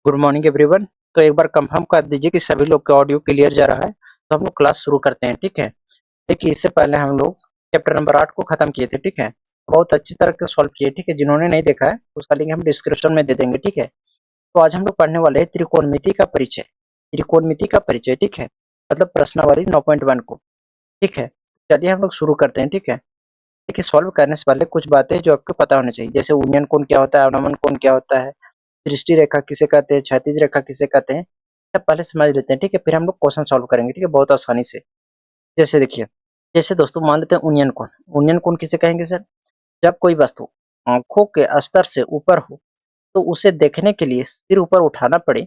Good morning everyone. तो एक बार confirm कर दीजिए कि सभी लोग का ऑडियो क्लियर जा रहा है। तो हम लोग क्लास शुरू करते हैं, ठीक है। देखिए, इससे पहले हम लोग चैप्टर नंबर 8 को खत्म किए थे, ठीक है। बहुत अच्छी तरह से सॉल्व किए, ठीक है। जिन्होंने नहीं देखा है उसका लिंक हम डिस्क्रिप्शन में दे देंगे, ठीक है। तो आज हम लोग पढ़ने वाले हैं त्रिकोणमिति का परिचय। त्रिकोणमिति का परिचय, ठीक है, मतलब प्रश्नावली 9.1 को, ठीक है। चलिए हम लोग शुरू करते हैं, ठीक है। देखिए, सॉल्व करने से पहले कुछ बातें जो आपको पता होनी चाहिए, जैसे उन्नयन कोण क्या होता है, अवनमन कोण क्या होता है, दृष्टि रेखा किसे कहते हैं, क्षैतिज रेखा किसे कहते हैं, सब पहले समझ लेते हैं, ठीक है। फिर हम लोग क्वेश्चन सॉल्व करेंगे, ठीक है, बहुत आसानी से। जैसे देखिए, जैसे दोस्तों मान लेते हैं उन्नयन कोण। उन्नयन कोण किसे कहेंगे सर? जब कोई वस्तु आंखों के स्तर से ऊपर हो तो उसे देखने के लिए सिर ऊपर उठाना पड़े,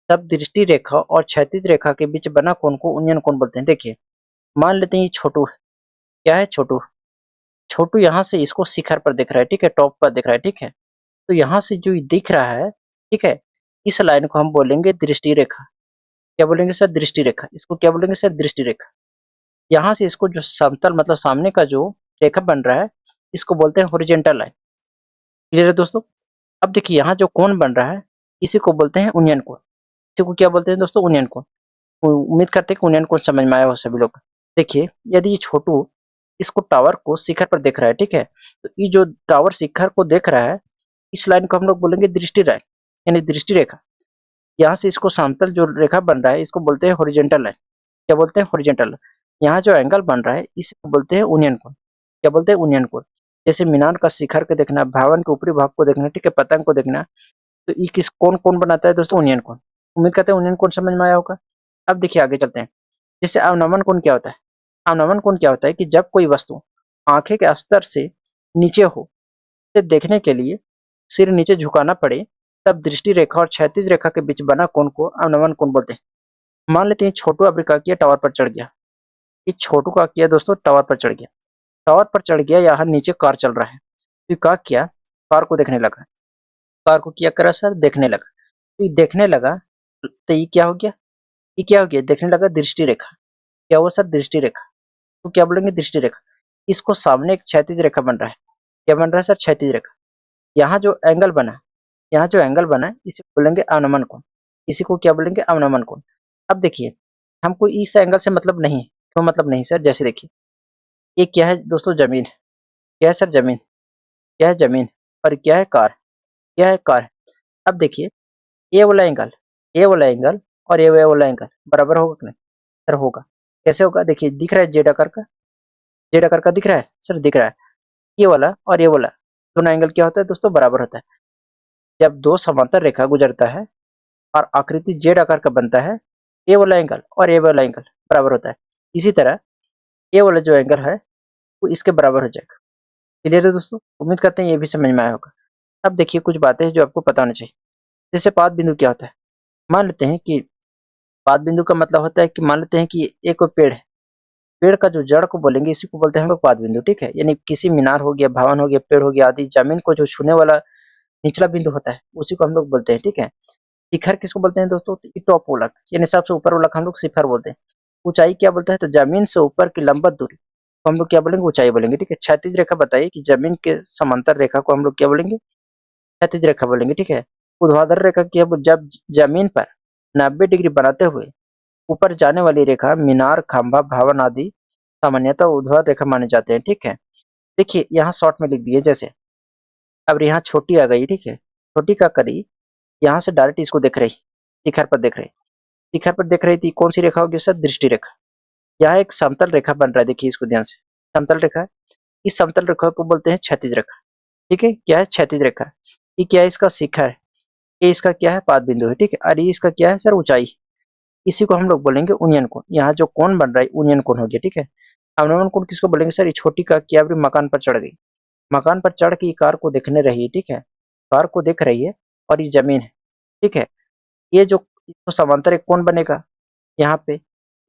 तब दृष्टि रेखा और क्षैतिज रेखा के बीच बना कोण को उन्नयन कोण बोलते हैं। देखिए, मान लेते हैं ये छोटू है। क्या है छोटू? छोटू यहाँ से इसको शिखर पर दिख रहा है, ठीक है, टॉप पर दिख रहा है, ठीक है। तो यहाँ से जो दिख रहा है, ठीक है, इस लाइन को हम बोलेंगे दृष्टि रेखा। क्या बोलेंगे सर? दृष्टि रेखा। इसको क्या बोलेंगे सर? दृष्टि रेखा। यहाँ से इसको जो समतल मतलब सामने का जो रेखा बन रहा है, इसको बोलते हैं हॉरिजॉन्टल लाइन। क्लियर है दोस्तों? अब देखिए, यहाँ जो कोण बन रहा है इसी को बोलते हैं उन्नयन कोण। इसी को क्या बोलते हैं दोस्तों? उन्नयन कोण। उम्मीद करते हैं कि उन्नयन कोण समझ में आया हो सभी लोग। देखिए, यदि ये छोटू इसको टावर को शिखर पर देख रहा है, ठीक है, तो ये जो टावर शिखर को देख रहा है, इस लाइन को हम लोग बोलेंगे दृष्टि लाइन, यानी दृष्टि रेखा। यहाँ से इसको समतल जो रेखा बन रहा है इसको बोलते हैं हॉरिजॉन्टल लाइन। क्या बोलते हैं? हॉरिजॉन्टल। यहाँ जो एंगल बन रहा है इसको बोलते हैं उन्नयन कोण। क्या बोलते हैं? उन्नयन कोण। जैसे मीनार का शिखर को देखना, भवन के ऊपरी भाग को देखना, ठीक है, पतंग को देखना, तो ये किस कौन कौन बनाता है दोस्तों? उन्नयन कोण। उम्मीद करते हैं उन्नयन कोण समझ में आया होगा। अब देखिए आगे चलते हैं। जैसे अवनमन कोण क्या होता है? अवनमन कोण क्या होता है कि जब कोई वस्तु आंखें के स्तर से नीचे हो, उसे देखने के लिए सिर नीचे झुकाना पड़े, तब दृष्टि रेखा और क्षैतिज रेखा के बीच बना कोण को अवनमन कोण बोलते हैं। मान लेते हैं छोटू अभी क्या किया, टावर पर चढ़ गया। ये छोटू का किया दोस्तों, टावर पर चढ़ गया। टावर पर चढ़ गया, यहाँ नीचे कार चल रहा है, तो क्या किया, कार को देखने लगा। कार को क्या करा सर? देखने लगा। तो ये देखने लगा, तो ये क्या हो गया? ये क्या हो गया? देखने लगा, दृष्टि रेखा। क्या हुआ सर? दृष्टि रेखा। तो क्या बोलेंगे? दृष्टि रेखा। इसको सामने एक क्षैतिज रेखा बन रहा है। क्या बन रहा है सर? क्षैतिज रेखा। यहाँ जो एंगल बना, यहाँ जो एंगल बना है इसे बोलेंगे अवनमन कोण। इसी को क्या बोलेंगे? अवनमन कोण। अब देखिए, हमको इस एंगल से मतलब नहीं है। क्यों मतलब नहीं सर? जैसे देखिए, ये क्या है दोस्तों? जमीन। क्या है सर? जमीन। क्या है? जमीन। और क्या है? कार। क्या है? कार। अब देखिए, ये वाला एंगल, ये वाला एंगल और ये वाला एंगल बराबर होगा कि नहीं सर? होगा। कैसे होगा? देखिए, दिख रहा है जेड आकार का? जेड आकार का दिख रहा है सर? दिख रहा है। ये वाला और ये वाला दोनों एंगल क्या होता है दोस्तों? बराबर होता है। जब दो समांतर रेखा गुजरता है और आकृति जेड आकार का बनता है, ये वाला एंगल और ये वाला एंगल बराबर होता है। इसी तरह ये वाला जो एंगल है वो इसके बराबर हो जाएगा। क्लियर है दोस्तों? उम्मीद करते हैं ये भी समझ में आया होगा। अब देखिए कुछ बातें हैं जो आपको पता होनी चाहिए। जैसे पाद बिंदु क्या होता है? मान लेते हैं कि पाद बिंदु का मतलब होता है कि मान लेते हैं कि एक पेड़ है। पेड़ का जो जड़ को बोलेंगे इसी को बोलते हैं हम लोग पाद बिंदु, ठीक है। यानी किसी मीनार हो गया, भवन हो गया, पेड़ हो गया आदि जमीन को जो छूने वाला निचला बिंदु होता है उसी को हम लोग बोलते हैं, ठीक है। शिखर किसको बोलते हैं दोस्तों? तो टॉप वलक, यानी सबसे ऊपर वलक हम लोग शिखर बोलते हैं। ऊंचाई क्या बोलते हैं? तो जमीन से ऊपर की लंबवत दूरी तो हम लोग क्या बोलेंगे? ऊंचाई बोलेंगे, ठीक है। क्षैतिज रेखा बताइए कि जमीन के समांतर रेखा को हम लोग क्या बोलेंगे? क्षैतिज रेखा बोलेंगे, ठीक है। ऊर्ध्वाधर रेखा की जब जमीन पर 90 डिग्री बनाते हुए ऊपर जाने वाली रेखा मीनार, खंभा, भवन आदि सामान्यतः ऊर्ध्वाधर रेखा माने जाते हैं, ठीक है। देखिए यहाँ शॉर्ट में लिख दिए। जैसे अब यहाँ छोटी आ गई, ठीक है। छोटी का करी यहाँ से डायरेक्ट इसको देख रही, शिखर पर देख रही। शिखर पर देख रही थी, कौन सी रेखा होगी सर? दृष्टि रेखा। यहाँ एक समतल रेखा बन रहा है, देखिए इसको ध्यान से। समतल रेखा है। इस समतल रेखा को बोलते हैं क्षैतिज रेखा, ठीक है। क्या है? क्षैतिज रेखा। ये क्या है? इसका शिखर है। ये इसका क्या है? पाद बिंदु है, ठीक है। और ये इसका क्या है सर? ऊंचाई। इसी को हम लोग बोलेंगे उन्नयन कोण। यहाँ जो कोण बन रहा है उन्नयन कोण हो गया, ठीक है। अवनमन कोण किसको बोलेंगे सर? ये छोटी का क्या मकान पर चढ़ गई। मकान पर चढ़ के कार को देखने रही है, ठीक है। कार को देख रही है और ये जमीन है, ठीक है। ये जो इसको समांतर एक कोण बनेगा यहाँ पे,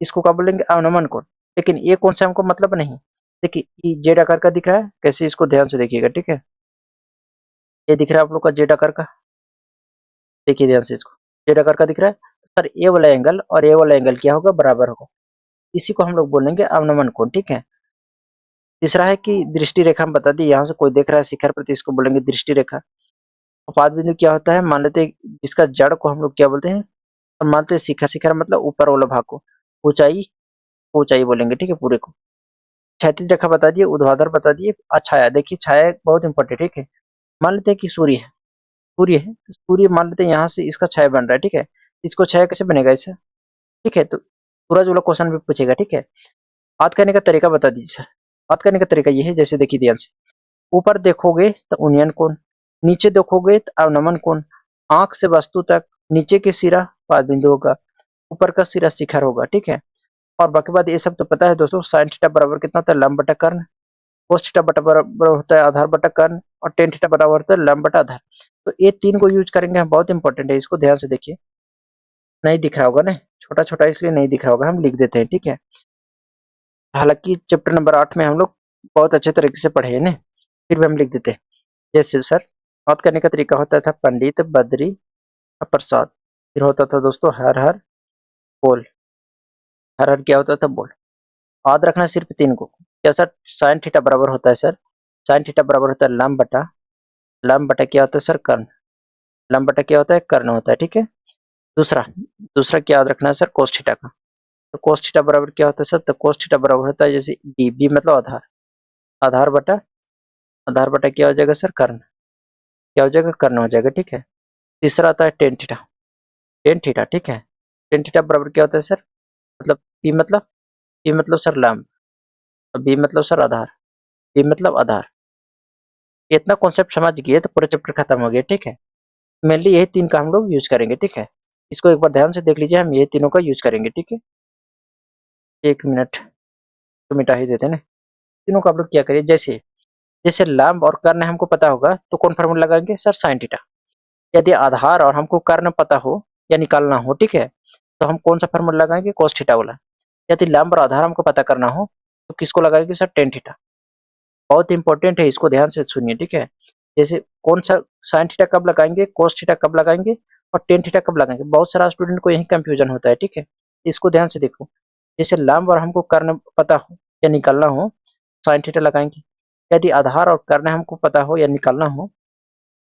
इसको क्या बोलेंगे? अवनमन कोण। लेकिन ये कौन सा हमको मतलब नहीं। देखिए ये जेड आकार का दिख रहा है, कैसे इसको ध्यान से देखिएगा, ठीक है। ये दिख रहा है आप लोग का जेड आकार का, देखिए ध्यान से इसको। जेड आकार का दिख रहा है तो सर ये वाला एंगल और ये वाला एंगल क्या होगा? बराबर होगा। इसी को हम लोग बोलेंगे अवनमन कोण, ठीक है। तीसरा है कि दृष्टि रेखा हम बता दी, यहाँ से कोई देख रहा है शिखर पर तो इसको बोलेंगे दृष्टि रेखा। उपाद बिंदु क्या होता है, मान लेते हैं जिसका जड़ को हम लोग क्या बोलते हैं, और मान लेते हैं शिखर, शिखर मतलब ऊपर वाला भाग को, ऊंचाई, ऊंचाई बोलेंगे, ठीक है, पूरे को। क्षैतिज रेखा बता दिए, ऊर्ध्वाधर बता दिए, छाया, देखिए छाया बहुत इंपॉर्टेंट, ठीक है। मान लेते हैं कि सूर्य है, सूर्य है, तो सूर्य मान लेते हैं यहाँ से इसका छाया बन रहा है, ठीक है। इसको छाया कैसे बनेगा इससे, ठीक है, तो सूरज वाला क्वेश्चन भी पूछेगा, ठीक है। बात करने का तरीका बता दीजिए सर। बात करने का तरीका ये है, जैसे देखिए ध्यान से, ऊपर देखोगे तो उन्नयन कोण, नीचे देखोगे तो अवनमन कोण, आंख से वस्तु तक नीचे के सिरा पाद बिंदु होगा, ऊपर का सिरा शिखर होगा, ठीक है। और बाकी बात ये सब तो पता है दोस्तों, साइन थीटा बराबर कितना होता है, लंब बटा कर्ण, कोस थीटा बराबर होता है आधार बटा कर्ण, और टेन थीटा बराबर होता है लंब बटा आधार। तो ये तीन को यूज करेंगे हम, बहुत इंपॉर्टेंट है, इसको ध्यान से देखिए। नहीं दिख रहा होगा ना, छोटा छोटा इसलिए नहीं दिख रहा होगा, हम लिख देते हैं, ठीक है। हालांकि चैप्टर नंबर 8 में हम लोग बहुत अच्छे तरीके से पढ़े हैं ना, फिर भी हम लिख देते हैं। जैसे सर, बात करने का तरीका होता था पंडित बद्री प्रसाद, फिर होता था दोस्तों हर हर बोल, हर हर क्या होता था बोल। याद रखना सिर्फ तीन को, क्या सर, साइन थीटा बराबर होता है सर, साइन थीटा बराबर होता है लंब बटा क्या होता है सर, कर्ण, लंब बटा क्या होता है, कर्ण होता है, ठीक है। दूसरा, दूसरा क्या याद रखना है सर, कोस थीटा का। तो कोस थीटा बराबर क्या होता है सर, तो कोस थीटा बराबर होता है जैसे डी, बी मतलब आधार, आधार बटा, आधार बटा क्या हो जाएगा सर, कर्ण, क्या हो जाएगा, कर्ण हो जाएगा, ठीक है। तीसरा आता है टेन थीटा, टेन थीटा, ठीक है। टेन थीटा बराबर क्या होता है सर, मतलब पी मतलब, पी मतलब सर लंब, और बी मतलब सर आधार, बी मतलब आधार। इतना कॉन्सेप्ट समझ गए तो पूरा चैप्टर खत्म हो गया, ठीक है। मेनली यही तीन का हम लोग यूज करेंगे, ठीक है। इसको एक बार ध्यान से देख लीजिए, हम ये तीनों का यूज करेंगे, ठीक है। एक मिनट तो मिटा ही देते ना, तीनों का आप लोग क्या करिए, जैसे जैसे लंब और कर्ण हमको पता होगा तो कौन फार्मूला लगाएंगे सर, साइन थीटा। यदि आधार और हमको कर्ण पता हो या निकालना हो, ठीक है, तो हम कौन सा फार्मूला लगाएंगे, कोस थीटा वाला। यदि लंब और आधार हमको पता करना हो तो किसको लगाएंगे सर, टेन थीटा। बहुत इंपॉर्टेंट है, इसको ध्यान से सुनिए, ठीक है। जैसे कौन सा, साइन थीटा कब लगाएंगे, कोस थीटा कब लगाएंगे, और टेन थीटा कब लगाएंगे, बहुत सारा स्टूडेंट को यही कंफ्यूजन होता है, ठीक है। इसको ध्यान से देखो, जैसे लंब और हमको कर्ण पता हो या निकालना हो, साइन थीटा लगाएंगे। यदि आधार और कर्ण हमको पता हो या निकालना हो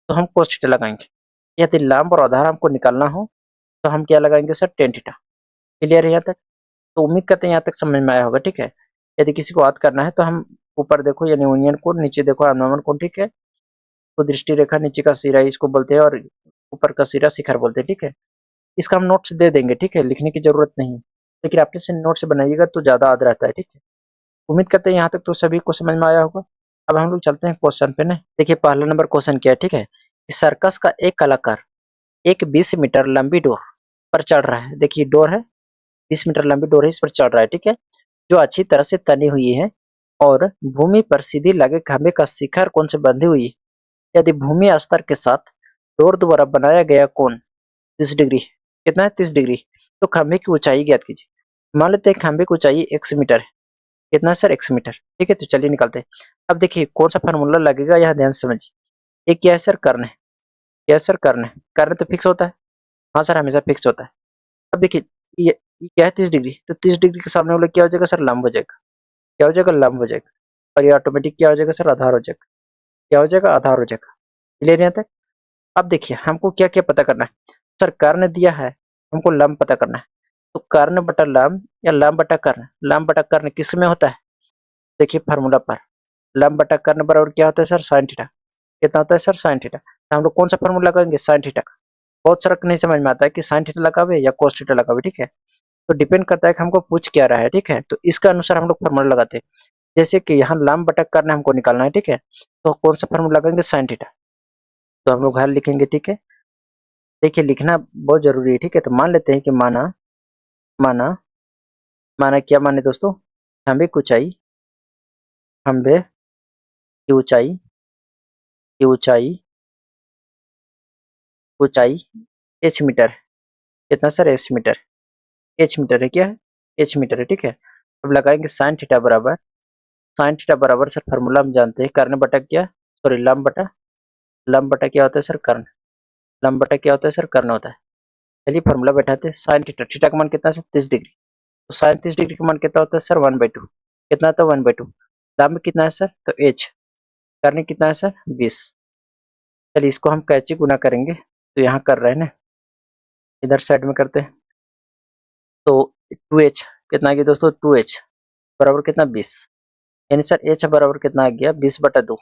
तो हम कोस थीटा लगाएंगे। यदि लंब और आधार हमको निकालना हो तो हम क्या लगाएंगे सर, टेन थीटा। क्लियर है यहाँ तक? तो उम्मीद करते हैं यहाँ तक समझ में आया होगा, ठीक है। यदि किसी को याद करना है तो हम ऊपर देखो यानी यूनियन कोण, नीचे देखो अवनमन कोण, ठीक है। तो दृष्टि रेखा नीचे का सिरा इसको बोलते हैं, और ऊपर का सिरा शिखर बोलते हैं, ठीक है। इसका हम नोट्स दे देंगे, ठीक है, लिखने की जरूरत नहीं, लेकिन आप से नोट्स बनाइएगा तो ज्यादा याद रहता है, ठीक है। उम्मीद करते हैं यहाँ तक तो सभी को समझ में आया होगा। अब हम लोग चलते हैं क्वेश्चन पे ना। देखिए पहला नंबर क्वेश्चन क्या है, ठीक है। सर्कस का एक कलाकार एक 20 मीटर लंबी डोर पर चढ़ रहा है, देखिए डोर है, 20 मीटर लंबी डोर है, इस पर चढ़ रहा है, ठीक है, जो अच्छी तरह से तनी हुई है और भूमि पर सीधी लगे खंभे का शिखर कोण से बंधी हुई है। यदि भूमि स्तर के साथ डोर द्वारा बनाया गया कोण 30 डिग्री, कितना है 30 डिग्री, तो खंभे की ऊंचाई ज्ञात कीजिए। मान लेते हैं खंभे की ऊंचाई 100 मीटर है, कितना है सर, 100 मीटर, ठीक है। तो चलिए निकालते हैं। अब देखिए कौन सा फार्मूला लगेगा, यहाँ ध्यान से समझिए। एक क्या है सर, कर्ण है, क्या है सर, कर्ण है, कर्ण तो फिक्स होता है, हाँ सर हमेशा फिक्स होता है। अब देखिए ये क्या है 30 डिग्री, तो 30 डिग्री के सामने वाला क्या हो जाएगा सर, लंब हो जाएगा, क्या हो जाएगा, लंब हो जाएगा। और ये ऑटोमेटिक क्या हो जाएगा सर, आधार हो जाएगा, क्या हो जाएगा, आधार हो जाएगा। क्लियर यहाँ तक? अब देखिए हमको क्या क्या पता करना है, सर कर्ण दिया है, हमको लंब पता करना है। तो कर्ण बटा लंब या लंब बटा कर्ण, लंब बटा कर्ण किस में होता है, देखिए फार्मूला पर, लंब बटा कर्ण बराबर क्या होता है सर, साइन थीटा। कितना होता है सर, साइन थीटा। तो हम लोग कौन सा फार्मूला लगाएंगे, साइन थीटा का। बहुत सारा नहीं समझ में आता है कि साइन थीटा लगावे या कोस थीटा लगावे, ठीक है। तो डिपेंड करता है कि हमको पूछ क्या रहा है, ठीक है। तो इसका अनुसार हम लोग फार्मूला लगाते हैं। जैसे कि यहाँ लंब बटा कर्ण हमको निकालना है, ठीक है, तो कौन सा फार्मूला लगाएंगे, साइन थीटा। तो हम लोग हल लिखेंगे, ठीक है। देखिए लिखना बहुत जरूरी है, ठीक है। तो मान लेते हैं कि माना, माना, माना क्या माने दोस्तों, खंभे की ऊंचाई, खंभे की ऊंचाई, की ऊंचाई, ऊंचाई एच मीटर है। कितना sir, H meter, H meter है, क्या है, एच मीटर है, ठीक है। अब लगाएंगे साइन थीटा बराबर, साइन थीटा बराबर सर फार्मूला हम जानते हैं, कर्ण बटा क्या, सॉरी लंब बटा, लंब बटा क्या होता है सर, कर्ण, लंब बटा क्या होता है सर, कर्ण होता है। चलिए फार्मूला बैठाते हैं, साइन थीटा, थीटा का मान कितना है, 30 डिग्री, तो साइन 30 डिग्री का मान कितना होता है सर, 1/2, कितना होता है 1/2। लंब कितना है सर, तो एच, कर्ण कितना है सर, 20, चलिए इसको हम कैची गुना करेंगे, तो यहाँ कर रहे हैं ना, इधर साइड में करते हैं। तो 2h कितना आ गया दोस्तों, 2h बराबर कितना 20, यानी सर h बराबर कितना आ गया 20/2,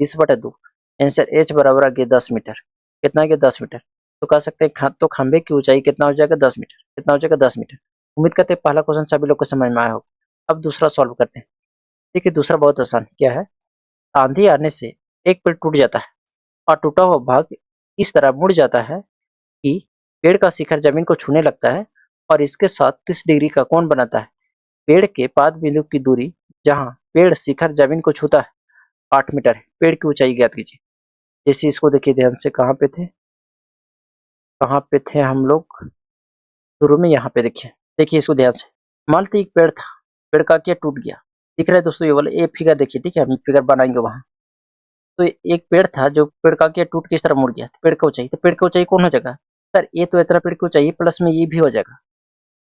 20/2, यानी सर h बराबर आ गया 10 मीटर। कितना आ गया 10 मीटर। तो कह सकते हैं तो खंभे की ऊंचाई कितना हो जाएगा 10 मीटर। कितना हो जाएगा 10 मीटर। उम्मीद करते हैं पहला क्वेश्चन सभी लोग को समझ में आया होगा। अब दूसरा सॉल्व करते हैं। देखिए दूसरा बहुत आसान क्या है, आंधी आने से एक पेड़ टूट जाता है और टूटा हुआ भाग इस तरह मुड़ जाता है कि पेड़ का शिखर जमीन को छूने लगता है और इसके साथ 30 डिग्री का कोण बनाता है। पेड़ के पाद बिंदु की दूरी जहाँ पेड़ शिखर जमीन को छूता है 8 मीटर है। पेड़ की ऊंचाई ज्ञात कीजिए। जैसे इसको देखिए ध्यान से, कहाँ पे थे हम लोग, शुरू में यहाँ पे देखिए। देखिए इसको ध्यान से, मान लीजिए एक पेड़ था, पेड़ का क्या टूट गया। दिख रहा है दोस्तों ये वाला, ये फिगर देखिए, ठीक है, हम फिगर बनाएंगे वहां। तो एक पेड़ था जो पेड़ का क्या टूट किस तरह मुड़ गया, तो पेड़ की ऊंचाई, तो पेड़ की ऊंचाई कौन हो जाएगा सर, ये तो इतना पेड़ की ऊंचाई प्लस में ये भी हो जाएगा,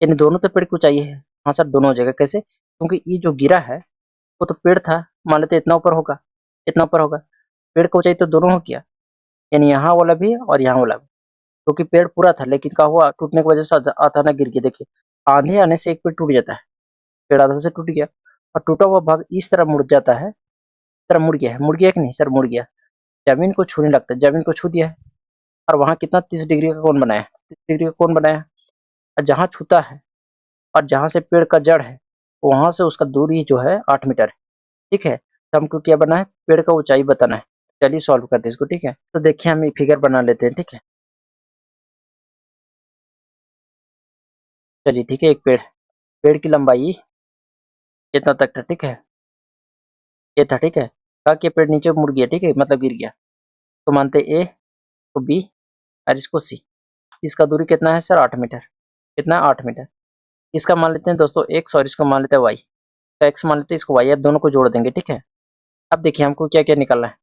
यानी दोनों तो पेड़ की ऊंचाई है। हाँ सर दोनों हो जाएगा, कैसे, क्योंकि ये जो गिरा है वो तो पेड़ था, मान लेते इतना ऊपर होगा, इतना ऊपर होगा, पेड़ की ऊंचाई तो दोनों हो गया, यानी यहाँ वाला भी और यहाँ वाला भी, क्योंकि पेड़ पूरा था लेकिन क्या हुआ, टूटने की वजह से अचानक गिर गया। देखिए आंधी आने से एक पेड़ टूट जाता है, पेड़ आधा से टूट गया और टूटा हुआ भाग इस तरह मुड़ जाता है, इस तरह मुड़ गया है, मुड़ गया कि नहीं सर, मुड़ गया, जमीन को छूने लगता है, जमीन को छू दिया है और वहां कितना 30 डिग्री का कोण बनाया, 30 डिग्री का कोण बनाया, और जहां छूता है और जहां से पेड़ का जड़ है वहां से उसका दूरी जो है 8 मीटर है। ठीक है, तो हमको क्या बना है, पेड़ का ऊंचाई बताना है। चलिए सॉल्व करते हैं इसको, ठीक है। तो देखिए हम ये फिगर बना लेते हैं, ठीक है। चलिए ठीक है, एक पेड़, पेड़ की लंबाई कितना तक था, ठीक है, ये था, ठीक है। कहा कि पेड़ नीचे मुड़ गया, ठीक है, मतलब गिर गया, तो मानते ए को बी और इसको सी। इसका दूरी कितना है सर 8 मीटर, कितना 8 मीटर। इसका मान लेते हैं दोस्तों एक्स और इसको मान लेते हैं वाई, तो एक्स मान लेते हैं, इसको वाई, अब दोनों को जोड़ देंगे, ठीक है। अब देखिए हमको क्या क्या निकालना है,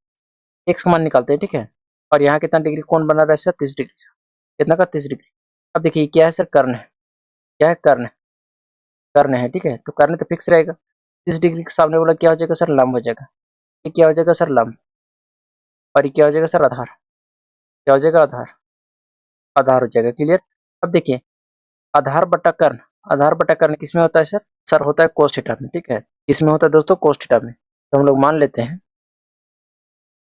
एक्स का मान निकालते हैं, ठीक है। और यहाँ कितना डिग्री कौन बना रहा है सर, 30 डिग्री, कितना का 30 डिग्री। अब देखिए क्या है सर, कर्ण है, क्या है कर्ण, कर्ण है, ठीक है, तो कर्ण तो फिक्स रहेगा। 30 डिग्री के सामने वाला क्या हो जाएगा सर, लंब हो जाएगा। ये क्या हो जाएगा सर, लंब, और ये क्या हो जाएगा सर, आधार, क्या हो जाएगा, आधार, आधार हो जाएगा, क्लियर। अब देखिए आधार बटा कर्ण, आधार बटा कर्ण किसमें होता है सर, सर होता है कोस थीटा में, ठीक है। किसमें होता है दोस्तों, कोस थीटा में। तो हम लोग मान लेते हैं,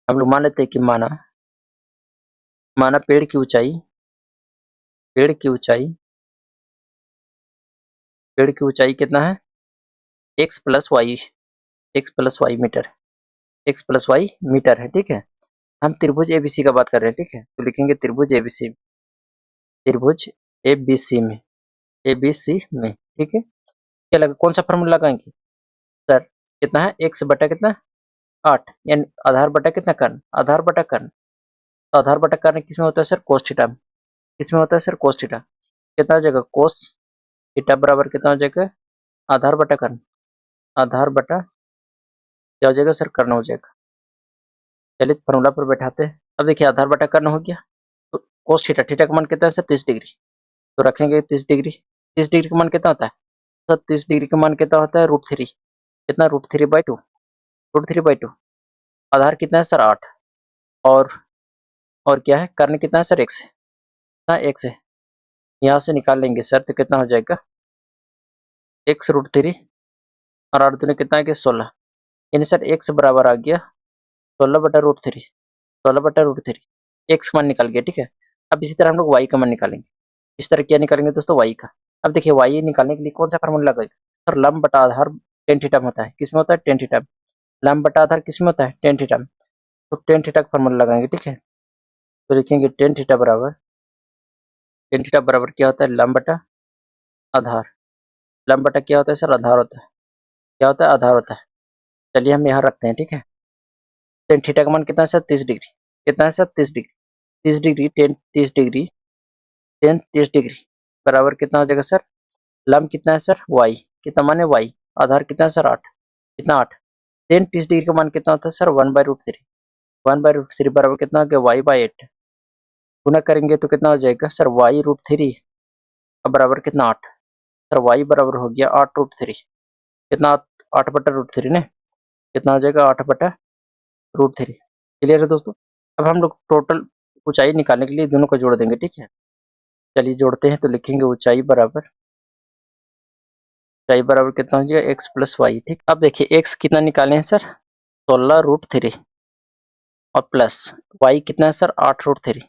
हम लोग मान लेते हैं कि माना, माना पेड़ की ऊंचाई, पेड़ की ऊंचाई, पेड़ की ऊंचाई कितना है, x plus y, x plus y meter, x plus y meter है, ठीक है। हम त्रिभुज एबीसी का बात कर रहे हैं, ठीक है, तो लिखेंगे त्रिभुज एबीसी, त्रिभुज एबीसी में, एबीसी में, ठीक है। क्या लगा, कौन सा फॉर्मूला लगाएंगे सर, कितना है एक्स बटा कितना 8, यानी आधार बटा कितना कर्ण, आधार बटा कर्ण। तो आधार बटा कर्ण किसमें होता है सर, कोस थीटा में, किसमें होता है सर, कोस थीटा। कितना हो जाएगा, कोस थीटा बराबर कितना हो जाएगा, आधार बटा कर्ण, आधार बटा क्या हो जाएगा सर, कर्ण हो जाएगा। चलिए फॉर्मूला पर बैठाते हैं। अब देखिए आधार बटा कर्ण हो गया, तो कोस थीटा, थीटा का मान कितना है सर, 30 डिग्री, तो रखेंगे 30 डिग्री, 30 डिग्री का मान कितना होता है सर, 30 डिग्री का मान कितना होता है, √3, कितना √3/2, √3/2। आधार कितना है सर 8, और और क्या है, कर्ण कितना है सर, एक्स है, कितना एक्स है, यहाँ से निकाल लेंगे सर, तो कितना हो जाएगा, एक्स √3 और 8 दूनी कितना आ गया 16, यानी सर एक्स बराबर आ गया 16/√3, 16/√3, एक्स मान निकाल गया, ठीक है। अब इसी तरह हम लोग वाई का मान निकालेंगे, इस तरह क्या निकालेंगे दोस्तों, वाई का। अब देखिए वाई निकालने के लिए कौन सा फार्मूला लगेगा सर, लंब बटा आधार टेन थीटा में होता है, किसमें होता है, टेन थीटा में। लंब बटा आधार किसमें होता है, टेन थीटा में, तो टेन थीटा का फार्मूला लगाएंगे, ठीक है। तो लिखेंगे टेन थीटा बराबर, टेन थीटा बराबर क्या होता है, लंब बटा आधार, लंब बटा क्या होता है सर, आधार होता है, क्या होता है, आधार होता है। चलिए हम यहाँ रखते हैं, ठीक है। टेन थीटा का मान कितना है सर, 30 डिग्री, कितना है sir, 30 degree, 30 degree, ten 30 degree, ten 30 degree बराबर कितना हो जाएगा सर, लंब कितना है सर, वाई, कितना मान है वाई, आधार कितना है सर 8, कितना 8, टेन 30 डिग्री का मान कितना होता है सर, 1/√3, 1/√3 बराबर कितना हो गया, y/8। गुना करेंगे तो कितना हो जाएगा सर, y√3 बराबर कितना 8, सर y बराबर हो गया 8√3, कितना 8/√3 ने, कितना हो जाएगा 8/√3। क्लियर है दोस्तों। अब हम लोग टोटल ऊंचाई निकालने के लिए दोनों को जोड़ देंगे, ठीक है। चलिए जोड़ते हैं, तो लिखेंगे ऊंचाई बराबर कितना हो गया, एक्स प्लस वाई, ठीक। अब देखिए एक्स कितना निकाले हैं सर, 16√3 और प्लस वाई कितना है सर, 8√3।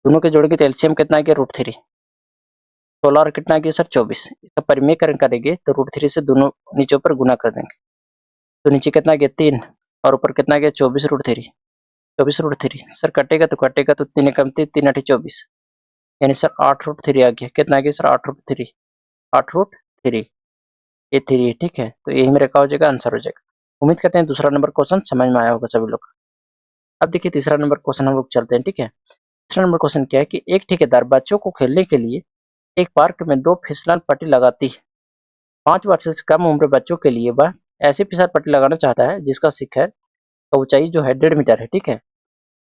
दोनों के जोड़ के एलसीएम कितना आ गया, √3। 16 और कितना आ गया सर, 24। इसका परिमेयकरण करेंगे तो √3 से दोनों नीचे ऊपर गुना कर देंगे, तो नीचे कितना आ गया 3 और ऊपर कितना आ गया 24√3। 24√3 सर कटेगा तो 3 कम 3 8 24, यानी सर 8√3 आ गया। कितना आ गया सर, 8√3, 8√3, ये 3 है, ठीक है। तो यही मेरा क्या हो जाएगा, आंसर हो जाएगा। उम्मीद करते हैं दूसरा नंबर क्वेश्चन समझ में आया होगा सभी लोग। अब देखिए तीसरा नंबर क्वेश्चन हम लोग चलते हैं, ठीक है। तीसरा नंबर क्वेश्चन क्या है कि एक ठेकेदार बच्चों को खेलने के लिए एक पार्क में 2 फिसलन पट्टी लगाती है। 5 वर्ष से कम उम्र बच्चों के लिए वह ऐसी फिसल पट्टी लगाना चाहता है जिसका शिखर का ऊंचाई जो है 1.5 मीटर है, ठीक है,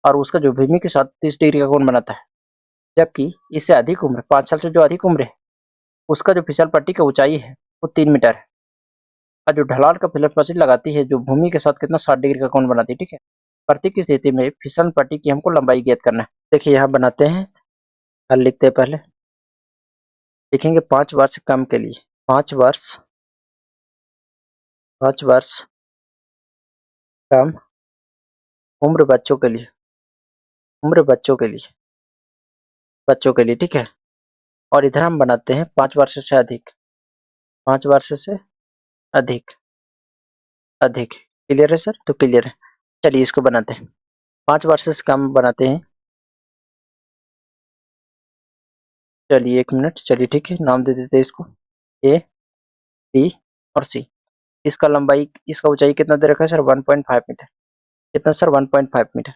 और उसका जो भूमि के साथ 30 डिग्री का कोण बनाता है। जबकि इससे अधिक उम्र, 5 साल से जो अधिक उम्र है, उसका जो फिसल पट्टी का ऊंचाई है वो 3 मीटर है, और जो ढलान का फिसल पट्टी लगाती है जो भूमि के साथ कितना 60 डिग्री का कोण बनाती है, ठीक है। प्रत्येक स्थिति में फिसल पट्टी की हमको लंबाई ज्ञात करना है। देखिए यहाँ बनाते हैं, हल लिखते हैं। पहले लिखेंगे 5 वर्ष कम के लिए, 5 वर्ष कम उम्र बच्चों के लिए, ठीक है। और इधर हम बनाते हैं 5 वर्ष से अधिक, 5 वर्ष से अधिक, क्लियर है सर, तो क्लियर है। चलिए इसको बनाते हैं, 5 वर्ष से कम बनाते हैं। चलिए 1 मिनट, चलिए ठीक है, नाम दे देते हैं इसको, ए बी और सी। इसका लंबाई, इसका ऊंचाई कितना दे रखा है सर, 1.5 मीटर। कितना सर, 1.5 मीटर।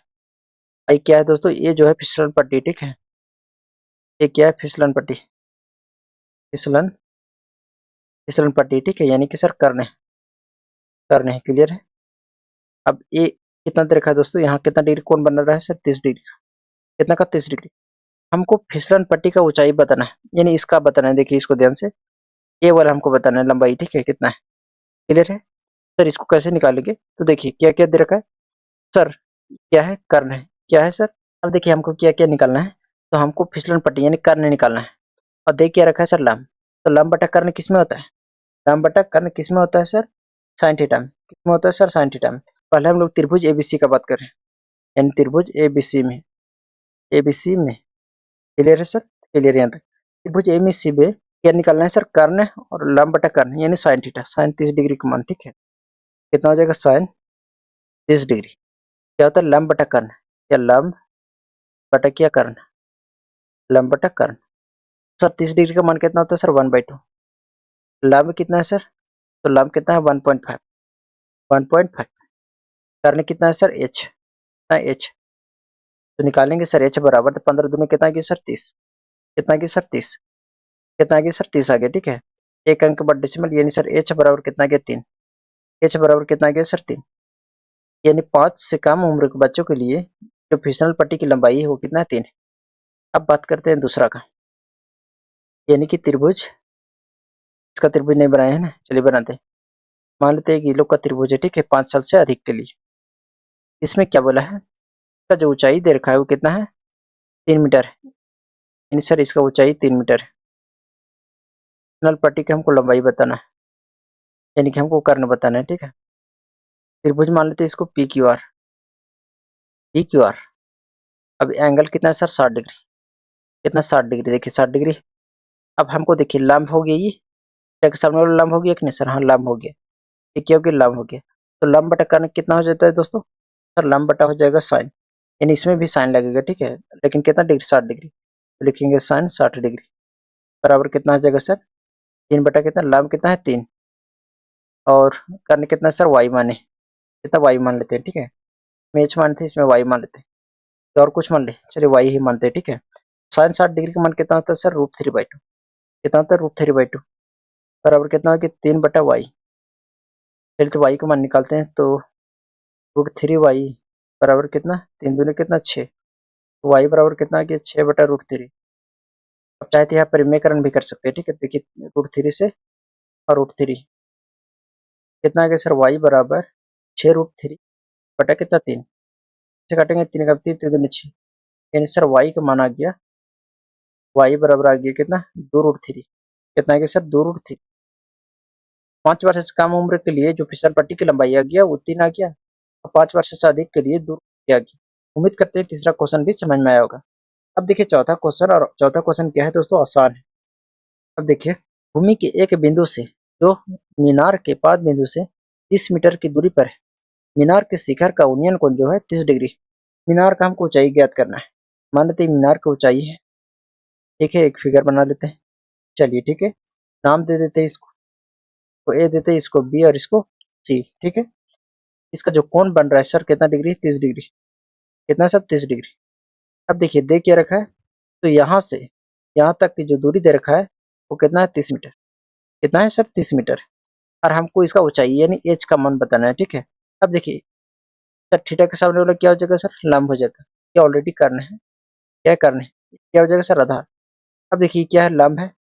ये क्या है दोस्तों, ये जो है फिसलन पट्टी, ठीक है। ये क्या है, फिसलन पट्टी, फिसलन फिसलन पट्टी, ठीक है, यानी कि सर कर्न है, क्लियर है। अब ये कितना दे रखा है दोस्तों, यहाँ कितना डिग्री कोण बन रहा है सर, 30 डिग्री का। कितना का, 30 डिग्री। हमको फिसलन पट्टी का ऊंचाई बताना है, यानी इसका बताना है। देखिए इसको ध्यान से, ये वाला हमको बताना है लंबाई, ठीक है, कितना है, क्लियर है। सर इसको कैसे निकालेंगे, तो देखिए क्या क्या दे रखा है सर, क्या है, कर्ण है, क्या है सर। अब देखिए हमको क्या क्या निकालना है, तो हमको फिसलन पट्टी यानी कर्ण निकालना है। और देख क्या रखा है सर, लंब। तो लंब बटा कर्ण किस में होता है, लंब बटा कर्ण किस में होता है सर, साइन थीटा में। किस में होता है सर, साइन थीटा में। पहले हम लोग त्रिभुज एबीसी का बात कर रहे हैं, यानी त्रिभुज एबीसी में, क्लियर है सर, क्लियर यहाँ तक। त्रिभुज एबीसी में क्या निकालना है सर, कर्ण और लंब बटा कर्ण, यानी साइन थीटा, साइन 30 डिग्री का मान, ठीक है। कितना हो जाएगा, साइन 30 डिग्री। क्या होता है, लंब बटा कर्ण, या लंब बटा क्या कर्ण, लंब बटा कर्ण। सर 30 डिग्री का मान कितना होता है सर, 1/2। लंब कितना है सर, तो लंब कितना है, 1.5, 1.5। कर्ण कितना है सर, एच, कितना एच, तो निकालेंगे सर एच बराबर, तो 15 दूनी कितना आ गया सर, 30। कितना आ गया सर, 30। कितना आ गया सर, 30 आ गया, ठीक है। एक अंक के बाद डेसिमल, यानी सर एच बराबर कितना आ गया, 3। एच बराबर कितना आ गया सर, 3। यानी 5 से कम उम्र के बच्चों के लिए जो फिसलन पट्टी की लंबाई है वो कितना है, 3। अब बात करते हैं दूसरा का, यानी कि त्रिभुज, इसका त्रिभुज नहीं बनाए हैं ना, चलिए बनाते हैं। मान लेते हैं कि ये लोग का त्रिभुज है, ठीक है, 5 साल से अधिक के लिए। इसमें क्या बोला है, इसका जो ऊंचाई दे रखा है वो कितना है, 3 मीटर है, यानी सर इसका ऊंचाई 3 मीटर है। फिसलन पट्टी की हमको लंबाई बताना है, यानी कि हमको कर्ण बताना है, ठीक है। त्रिभुज मान लेते हैं इसको पी क्यू आर। अब एंगल कितना है सर, 60 डिग्री। कितना, 60 डिग्री, देखिए 60 डिग्री। अब हमको देखिए लंब हो गया, ये क्या के सामने वाला लंब हो गया कि नहीं सर, हाँ लंब हो गया। ये क्या हो गया, लंब हो गया। तो लंब बटा कर्ण कितना हो जाता है दोस्तों, सर लंब बटा हो जाएगा साइन, यानी इसमें भी साइन लगेगा, ठीक है, लेकिन कितना डिग्री, 60 डिग्री। तो लिखेंगे साइन 60 डिग्री बराबर कितना हो जाएगा सर, 3 बटा कितना, लंब कितना है 3, और कर्ण कितना सर, वाई माने, कितना वाई मान लेते हैं, ठीक है। इसमें एच मानते हैं, इसमें वाई मान लेते हैं, तो और कुछ मान ले, चलिए वाई ही मानते हैं, ठीक है। साइन 60 डिग्री का मान कितना होता है सर, √3/2। कितना होता है, √3/2 बराबर कितना हो गया, 3/y। चलिए तो y का मान निकालते हैं, तो √3y बराबर कितना, 3 दूनी कितना, 6। तो y बराबर कितना आ गया, 6/√3। अब चाहे तो यहाँ परिमेयकरण भी कर सकते हैं, ठीक है। देखिए √3 से और √3 कितना आ गया सर, y बराबर 6√3 बटा कितना, 3। से काटेंगे 3 का 3 3 दूनी 6, यानी सर y का मान आ गया, y बराबर आ गया कितना 2√3। कितना आ गया सर 2√3। 5 वर्ष से कम उम्र के लिए जो फिसल पट्टी की लंबाई आ गया वो 3 आ गया, और 5 वर्ष से अधिक के लिए 2 आ गया। उम्मीद करते हैं तीसरा क्वेश्चन भी समझ में आया होगा। अब देखिए चौथा क्वेश्चन, और चौथा क्वेश्चन क्या है दोस्तों, आसान है। अब देखिए भूमि के एक बिंदु से जो मीनार के पाद बिंदु से 30 मीटर की दूरी पर है, मीनार के शिखर का उन्नयन कोण जो है 30 डिग्री। मीनार का हमको ऊंचाई ज्ञात करना है। मान लेते हैं मीनार की ऊंचाई है, ठीक है, एक फिगर बना लेते हैं। चलिए ठीक है, नाम दे देते हैं इसको, तो ए देते हैं, इसको बी और इसको सी, ठीक है। इसका जो कोण बन रहा है सर कितना डिग्री, 30 डिग्री। कितना सर 30 डिग्री। अब देखिए दे क्या रखा है, तो यहाँ से यहाँ तक की जो दूरी दे रखा है वो कितना है 30 मीटर। कितना है सर 30 मीटर, और हमको इसका ऊंचाई यानी एच का मान बताना है, ठीक है। अब देखिए सर थीटा के सामने वाला क्या हो जाएगा सर, लंब हो जाएगा। क्या ऑलरेडी करना है, क्या करना है, क्या हो जाएगा सर आधार। अब देखिए क्या है, लंब है,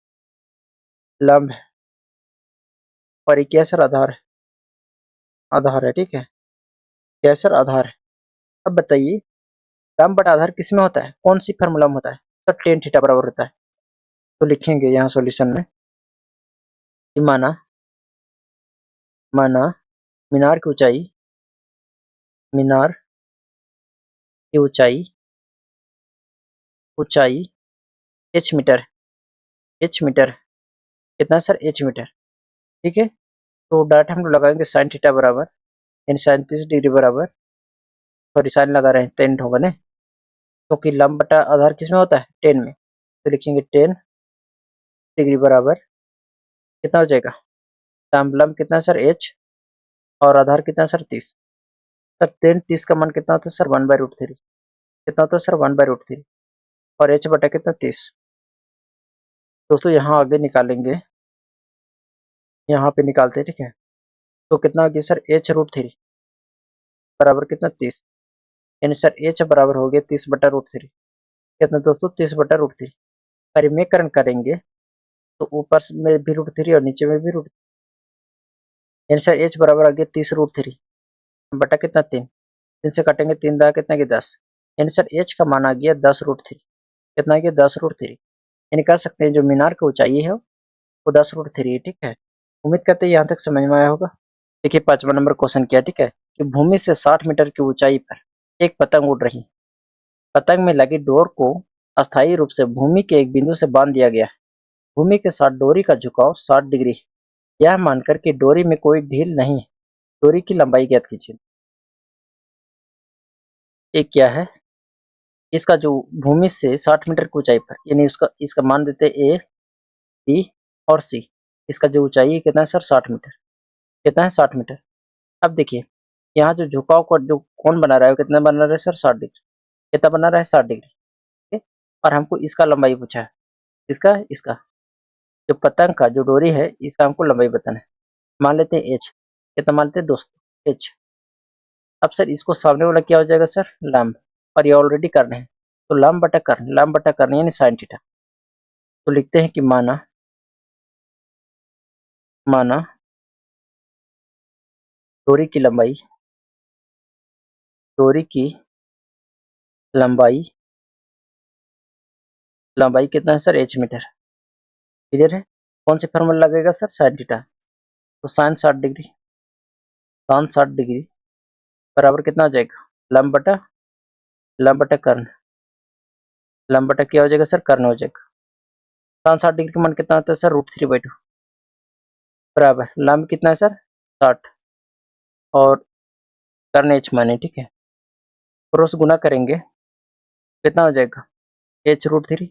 लंब है, और ये क्या है सर आधार है, आधार है, ठीक है। क्या है सर आधार है। अब बताइए लंब बटा आधार किस में होता है, कौन सी फार्मूला में होता है सर, टेन थीटा बराबर होता है। तो लिखेंगे यहाँ सॉल्यूशन में कि माना माना मीनार की ऊंचाई, मीनार की ऊंचाई, ऊंचाई एच मीटर, एच मीटर। कितना सर एच मीटर, ठीक है। तो डायरेक्ट हम लोग लगाएंगे साइन थीटा बराबर, यानी 37 डिग्री बराबर, सॉरी साइन लगा रहे हैं 10 होगा ना, क्योंकि तो लंब बटा आधार किस में होता है 10 में। तो लिखेंगे 10 डिग्री बराबर कितना हो जाएगा, लंब कितना सर एच, और आधार कितना सर 30। सर 10 30 का मान कितना होता है सर 1/√3। कितना होता है सर 1/√3, और एच बटा कितना 30। दोस्तों यहाँ आगे निकालेंगे, यहाँ पे निकालते हैं, ठीक है। तो कितना हो गया सर h√3 बराबर कितना 30, यानी सर h बराबर हो गया 30/√3। कितना दोस्तों 30/√3। परिमेयकरण करेंगे तो ऊपर में भी √3 और नीचे में भी √3, यानी सर h बराबर आ गया 30√3 बटा कितना 3। 3 से काटेंगे 3 दा कितना की 10, यानी सर h का मान आ गया 10√3। कितना आ गया 10√3, यानी कह सकते हैं जो मीनार की ऊंचाई है वो 10√3 है, ठीक है। उम्मीद करते हैं यहाँ तक समझ में आया होगा। देखिए 5वां नंबर क्वेश्चन क्या, ठीक है, कि भूमि से 60 मीटर की ऊंचाई पर एक पतंग उड़ रही, पतंग में लगी डोर को अस्थायी रूप से भूमि के एक बिंदु से बांध दिया गया है। भूमि के साथ डोरी का झुकाव 60 डिग्री है, यह मानकर कि डोरी में कोई ढील नहीं है, डोरी की लंबाई ज्ञात कीजिए। एक क्या है, इसका जो भूमि से 60 मीटर की ऊंचाई पर, यानी उसका इसका मान देते ए बी और सी। इसका जो ऊंचाई है कितना है सर 60 मीटर। कितना है 60 मीटर। अब देखिए यहाँ जो झुकाव का जो कोण बना रहा है कितना बना रहा है सर 60 डिग्री। कितना बना रहा है 60 डिग्री, ठीक है। और हमको इसका लंबाई पूछा है, इसका इसका जो पतंग का जो डोरी है इसका हमको लंबाई बताना है। मान लेते हैं एच, कितना मान लेते हैं दोस्तों एच। अब सर इसको सामने वाला क्या हो जाएगा सर लंब, और ये ऑलरेडी करना है, तो लंब बटा कर्ण यानी साइन थीटा। तो लिखते हैं कि माना माना डोरी की लंबाई, डोरी की लंबाई, लंबाई कितना है सर एच मीटर। क्लियर है। कौन सी फॉर्मूला लगेगा सर साइन थीटा, तो साइन 60 डिग्री, साइन 60 डिग्री बराबर कितना हो जाएगा लंब बटा कर्ण, लंब बटा क्या हो जाएगा सर कर्ण हो जाएगा। साइन 60 डिग्री का मान कितना होता है सर √3/2 बराबर लंब कितना है सर 60 और कर्ण एच माने, ठीक है। क्रॉस गुना करेंगे कितना हो जाएगा h√3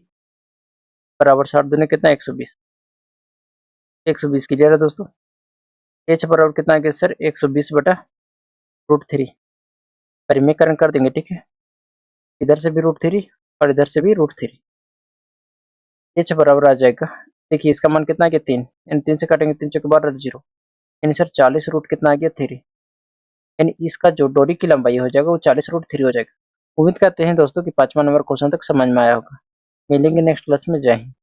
बराबर 60 दूनी कितना 120, 120 क्लियर है दोस्तों। h बराबर कितना आ गया सर 120/√3। परिमेयकरण कर देंगे, ठीक है, इधर से भी √3 और इधर से भी √3। h बराबर आ जाएगा, देखिए इसका मान कितना आ गया 3, यानी 3 से काटेंगे 3 के बाद 0, यानी सर 40 रूट कितना आ गया 3, यानी इसका जो डोरी की लंबाई हो जाएगा वो 40√3 हो जाएगा। उम्मीद करते हैं दोस्तों कि 5वां नंबर क्वेश्चन तक समझ में आया होगा। मिलेंगे नेक्स्ट क्लास में, जय हिंद।